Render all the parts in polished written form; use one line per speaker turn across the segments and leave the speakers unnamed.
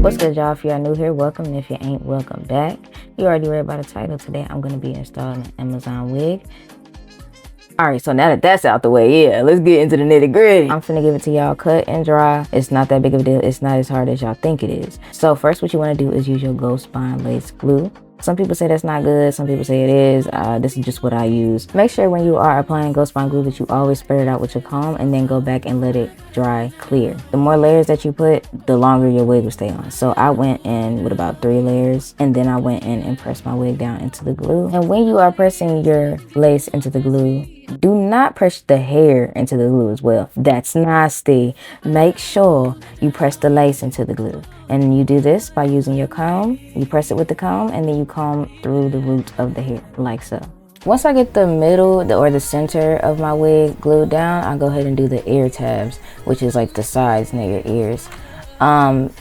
What's good, y'all? If you are new here, welcome, and if you ain't, welcome back. You already read by the title. Today I'm going to be installing an Amazon wig. Alright, so now that that's out the way, yeah, let's get into the nitty gritty. I'm finna give it to y'all cut and dry. It's not that big of a deal. It's not as hard as y'all think it is. So first, what you want to do is use your Ghost Bond lace glue. Some people say that's not good. Some people say it is. This is just what I use. Make sure when you are applying Ghost Bond glue that you always spread it out with your comb and then go back and let it dry clear. The more layers that you put, the longer your wig will stay on. So I went in with about 3 layers and then I went in and pressed my wig down into the glue. And when you are pressing your lace into the glue, do not press the hair into the glue as well. That's nasty. Make sure you press the lace into the glue. And you do this by using your comb. You press it with the comb and then you comb through the root of the hair like so. Once I get the middle or the center of my wig glued down, I'll go ahead and do the ear tabs, which is like the sides near your ears.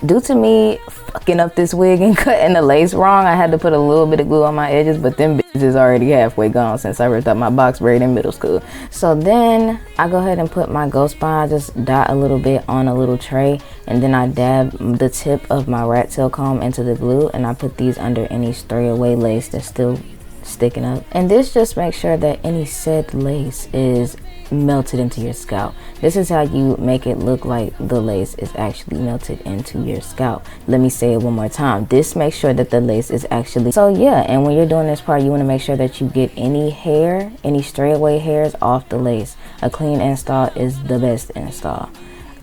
Due to me fucking up this wig and cutting the lace wrong, I had to put a little bit of glue on my edges, but them bitches is already halfway gone since I ripped up my box braid in middle school. So then I go ahead and put my Ghost Bond, just dot a little bit on a little tray, and then I dab the tip of my rat tail comb into the glue, and I put these under any stray away lace that's still sticking up. And this just makes sure that any said lace is melted into your scalp. This is how you make it look like the lace is actually melted into your scalp. Let me say it one more time. This makes sure that the lace is actually, so yeah, and when you're doing this part, you want to make sure that you get any hair, any stray away hairs off the lace. A clean install is the best install.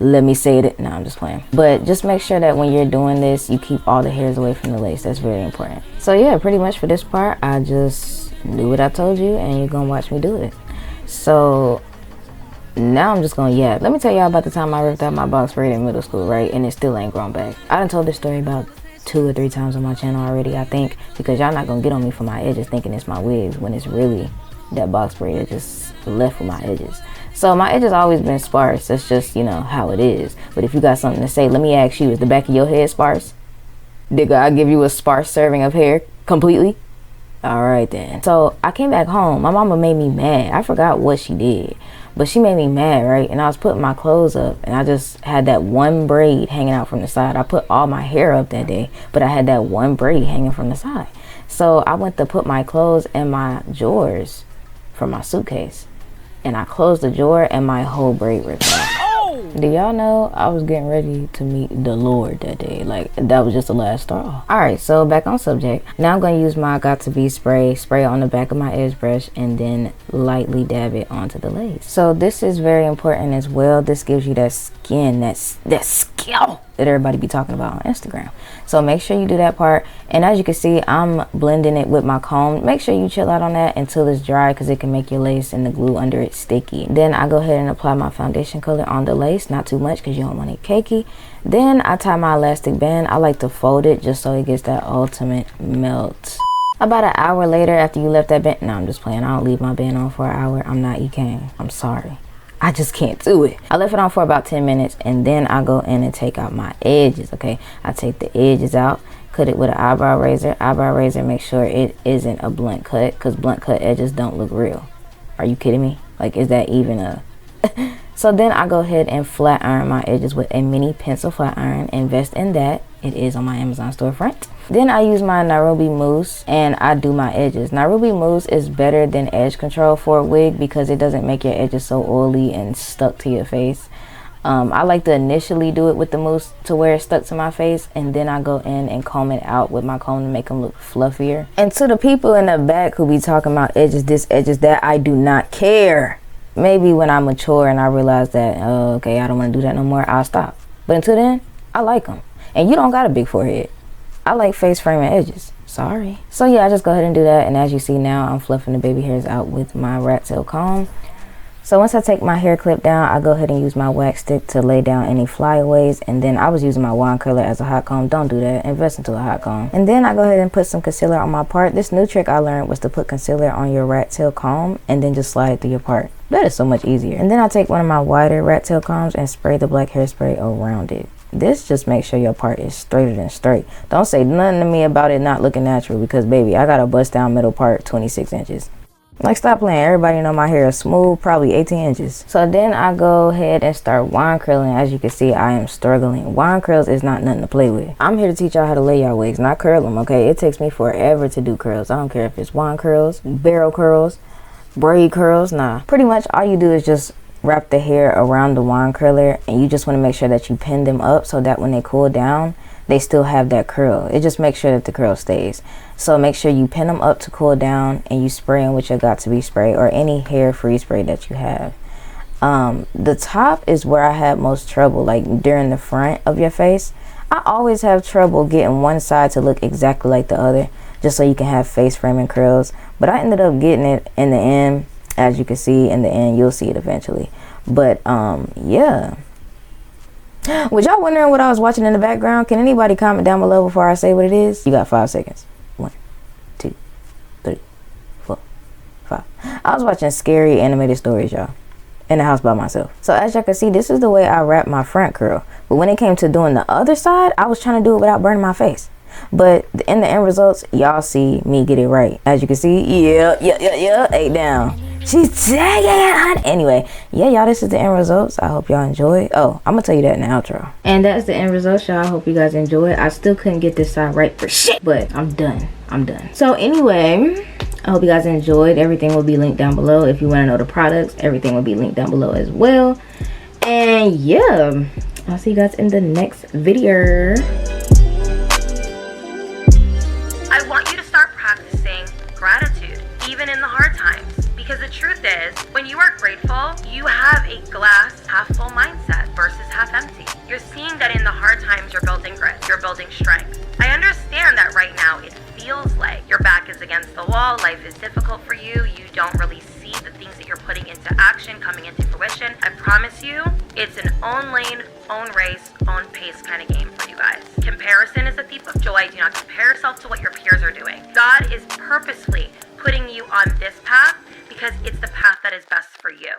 Let me say it. No, I'm just playing. But just make sure that when you're doing this, you keep all the hairs away from the lace. That's very important. So yeah, pretty much for this part, I just do what I told you and you're gonna watch me do it. So now I'm just gonna let me tell y'all about the time I ripped out my box braid in middle school, right? And it still ain't grown back. I done told this story about 2 or 3 times on my channel already, I think, because y'all not gonna get on me for my edges thinking it's my wigs when it's really that box braid that just left with my edges. So my edges always been sparse. That's just, you know, how it is. But if you got something to say, let me ask you, is the back of your head sparse? Did God give you a sparse serving of hair completely? All right then. So I came back home. My mama made me mad. I forgot what she did, but she made me mad, right? And I was putting my clothes up and I just had that one braid hanging out from the side. I put all my hair up that day, but I had that one braid hanging from the side. So I went to put my clothes in my drawers from my suitcase, and I closed the drawer and my whole braid ripped off. Do y'all know I was getting ready to meet the Lord that day? Like, that was just the last straw. Alright, so back on subject. Now I'm going to use my Got To Be spray on the back of my edge brush and then lightly dab it onto the lace. So this is very important as well. This gives you that skin, that skill that everybody be talking about on Instagram. So make sure you do that part. And as you can see, I'm blending it with my comb. Make sure you chill out on that until it's dry because it can make your lace and the glue under it sticky. Then I go ahead and apply my foundation color on the lace, not too much because you don't want it cakey. Then I tie my elastic band. I like to fold it just so it gets that ultimate melt. About an hour later after you left that band, no, I'm just playing. I don't leave my band on for an hour. I'm not EKing. I'm sorry. I just can't do it. I left it on for about 10 minutes and then I go in and take out my edges, okay? I take the edges out, cut it with an eyebrow razor. Eyebrow razor, make sure it isn't a blunt cut because blunt cut edges don't look real. Are you kidding me? Like, is that even a... So then I go ahead and flat iron my edges with a mini pencil flat iron. Invest in that. It is on my Amazon storefront. Then I use my Nairobi mousse and I do my edges. Nairobi mousse is better than edge control for a wig because it doesn't make your edges so oily and stuck to your face. I like to initially do it with the mousse to where it's stuck to my face, and then I go in and comb it out with my comb to make them look fluffier. And to the people in the back who be talking about edges this, edges that, I do not care. Maybe when I mature and I realize that, oh, okay, I don't want to do that no more, I'll stop. But until then, I like them. And you don't got a big forehead. I like face framing edges. Sorry. So yeah, I just go ahead and do that. And as you see now, I'm fluffing the baby hairs out with my rat tail comb. So once I take my hair clip down, I go ahead and use my wax stick to lay down any flyaways. And then I was using my wand curler as a hot comb. Don't do that. Invest into a hot comb. And then I go ahead and put some concealer on my part. This new trick I learned was to put concealer on your rat tail comb and then just slide it through your part. That is so much easier. And then I take one of my wider rat tail combs and spray the black hairspray around it. This just makes sure your part is straighter than straight. Don't say nothing to me about it not looking natural because, baby, I got a bust down middle part 26 inches. Like, stop playing. Everybody know my hair is smooth, probably 18 inches. So then I go ahead and start wand curling. As you can see, I am struggling. Wand curls is not nothing to play with. I'm here to teach y'all how to lay y'all wigs, not curl them, okay? It takes me forever to do curls. I don't care if it's wand curls, barrel curls, braid curls, nah. Pretty much all you do is just wrap the hair around the wand curler, and you just want to make sure that you pin them up so that when they cool down, they still have that curl. It just makes sure that the curl stays. So make sure you pin them up to cool down, and you spray them with your got to be spray or any hair free spray that you have. The top is where I had most trouble, like during the front of your face. I always have trouble getting one side to look exactly like the other, just so you can have face framing curls. But I ended up getting it in the end. As you can see in the end, you'll see it eventually. But yeah. Was y'all wondering what I was watching in the background? Can anybody comment down below before I say what it is? You got 5 seconds. 1, 2, 3, 4, 5. I was watching scary animated stories, y'all, in the house by myself. So as y'all can see, this is the way I wrap my front curl. But when it came to doing the other side, I was trying to do it without burning my face. But in the end results, y'all see me get it right. As you can see, yeah, 8 down. She's tagging it. Anyway, yeah, y'all, this is the end results. I hope y'all enjoy. Oh, I'm gonna tell you that in the outro. And that's the end results, y'all. I hope you guys enjoy. I still couldn't get this side right for shit, but I'm done. So anyway, I hope you guys enjoyed. Everything will be linked down below. If you want to know the products, everything will be linked down below as well. And yeah, I'll see you guys in the next video.
I want you to start practicing gratitude, even in the hard times. Because the truth is, when you are grateful, you have a glass half full mindset versus half empty. You're seeing that in the hard times, you're building grit, you're building strength. I understand that right now it feels like your back is against the wall, life is difficult for you, you don't really see the things that you're putting into action coming into fruition. I promise you, it's an own lane, own race, own pace kind of game for you guys. Comparison is a thief of joy. Do not compare yourself to what your peers are doing. God is purposefully putting you on this path because it's the path that is best for you.